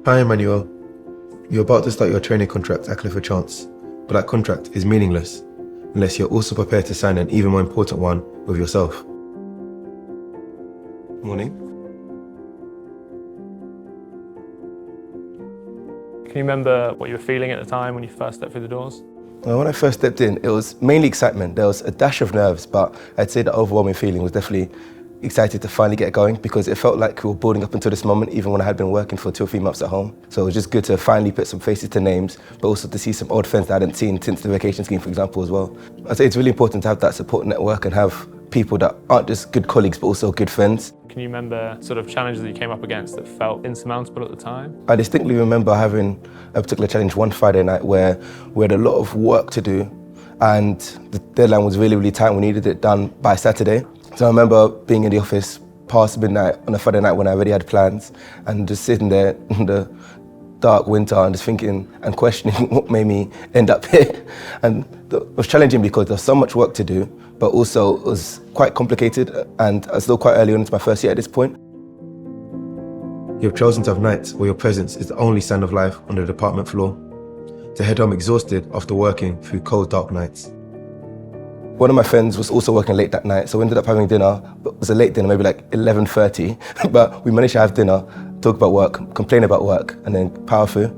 Hi Emmanuel, you're about to start your training contract at Clifford Chance, but that contract is meaningless unless you're also prepared to sign an even more important one with yourself. Morning. Can you remember what you were feeling at the time when you first stepped through the doors? Well, when I first stepped in, it was mainly excitement. There was a dash of nerves, but I'd say the overwhelming feeling was definitely excited to finally get going because it felt like we were building up until this moment, even when I had been working for 2 or 3 months at home. So it was just good to finally put some faces to names, but also to see some old friends that I hadn't seen since the vacation scheme, for example, as well. I'd say it's really important to have that support network and have people that aren't just good colleagues, but also good friends. Can you remember sort of challenges that you came up against that felt insurmountable at the time? I distinctly remember having a particular challenge one Friday night where we had a lot of work to do and the deadline was really, really tight. We needed it done by Saturday. So I remember being in the office past midnight on a Friday night when I already had plans and just sitting there in the dark winter and just thinking and questioning what made me end up here. And it was challenging because there's so much work to do, but also it was quite complicated and I was still quite early on into my first year at this point. You've chosen to have nights where your presence is the only sign of life on the department floor, to head home exhausted after working through cold, dark nights. One of my friends was also working late that night, so we ended up having dinner, but it was a late dinner, maybe like 11:30, but we managed to have dinner, talk about work, complain about work, and then power through.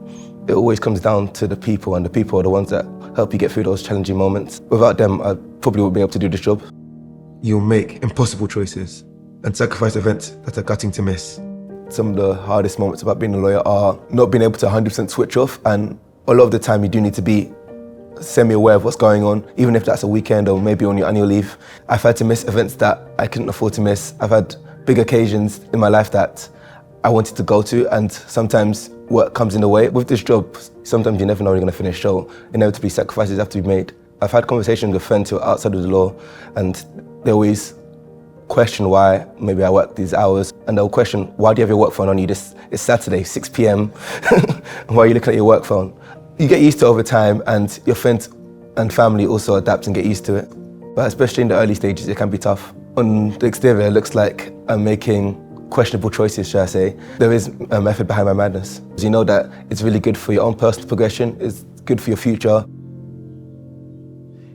It always comes down to the people, and the people are the ones that help you get through those challenging moments. Without them, I probably wouldn't be able to do this job. You'll make impossible choices and sacrifice events that are gutting to miss. Some of the hardest moments about being a lawyer are not being able to 100% switch off, and a lot of the time you do need to be semi-aware of what's going on, even if that's a weekend or maybe on your annual leave. I've had to miss events that I couldn't afford to miss. I've had big occasions in my life that I wanted to go to, and sometimes work comes in the way. With this job, sometimes you never know when you're going to finish, so inevitably sacrifices have to be made. I've had conversations with friends who are outside of the law, and they always question why maybe I work these hours, and they'll question, why do you have your work phone on you? It's Saturday, 6 p.m. Why are you looking at your work phone? You get used to it over time, and your friends and family also adapt and get used to it. But especially in the early stages, it can be tough. On the exterior, it looks like I'm making questionable choices, should I say. There is a method behind my madness. You know that it's really good for your own personal progression, it's good for your future.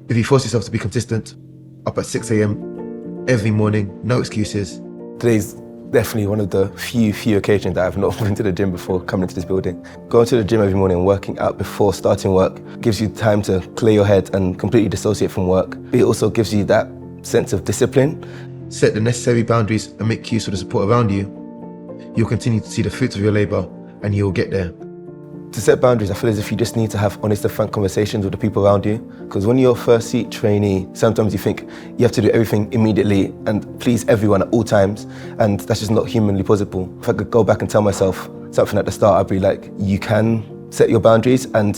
If you force yourself to be consistent, up at 6 a.m. every morning, no excuses. Today's definitely one of the few occasions that I've not been to the gym before coming into this building. Going to the gym every morning and working out before starting work gives you time to clear your head and completely dissociate from work. It also gives you that sense of discipline. Set the necessary boundaries and make use of the support around you. You'll continue to see the fruits of your labour and you'll get there. To set boundaries, I feel as if you just need to have honest and frank conversations with the people around you. Because when you're a first seat trainee, sometimes you think you have to do everything immediately and please everyone at all times, and that's just not humanly possible. If I could go back and tell myself something at the start, I'd be like, you can set your boundaries and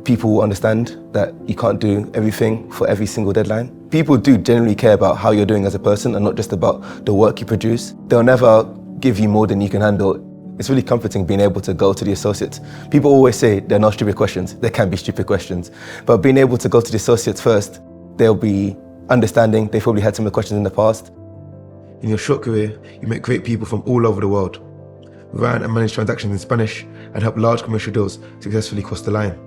people will understand that you can't do everything for every single deadline. People do generally care about how you're doing as a person and not just about the work you produce. They'll never give you more than you can handle. It's really comforting being able to go to the associates. People always say there are no stupid questions. There can be stupid questions. But being able to go to the associates first, they'll be understanding. They've probably had some of the questions in the past. In your short career, you met great people from all over the world, ran and managed transactions in Spanish, and helped large commercial deals successfully cross the line.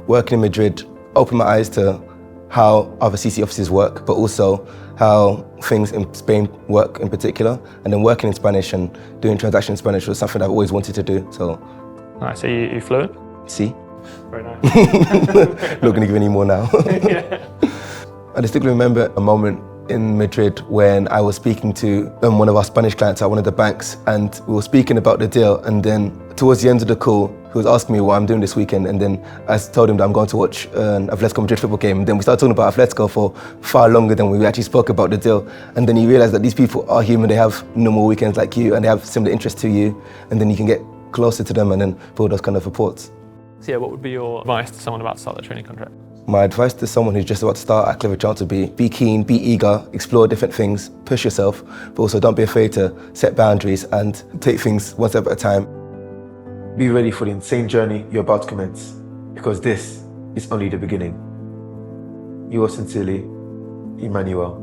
Working in Madrid opened my eyes to how other CC offices work, but also how things in Spain work in particular. And then working in Spanish and doing transactions in Spanish was something I've always wanted to do. So, Nice. So you fluent? see? Very nice. Not going to give any more now. Yeah. I distinctly remember a moment in Madrid when I was speaking to one of our Spanish clients at one of the banks, and we were speaking about the deal, and then towards the end of the call, he was asking me what I'm doing this weekend, and then I told him that I'm going to watch an Atletico Madrid football game, and then we started talking about Atletico for far longer than we actually spoke about the deal, and then you realise that these people are human, they have normal weekends like you, and they have similar interests to you, and then you can get closer to them and then build those kind of reports. So yeah, what would be your advice to someone about to start their training contract? My advice to someone who's just about to start at Clifford Chance would be keen, be eager, explore different things, push yourself, but also don't be afraid to set boundaries and take things one step at a time. Be ready for the insane journey you're about to commence, because this is only the beginning. Yours sincerely, Emmanuel.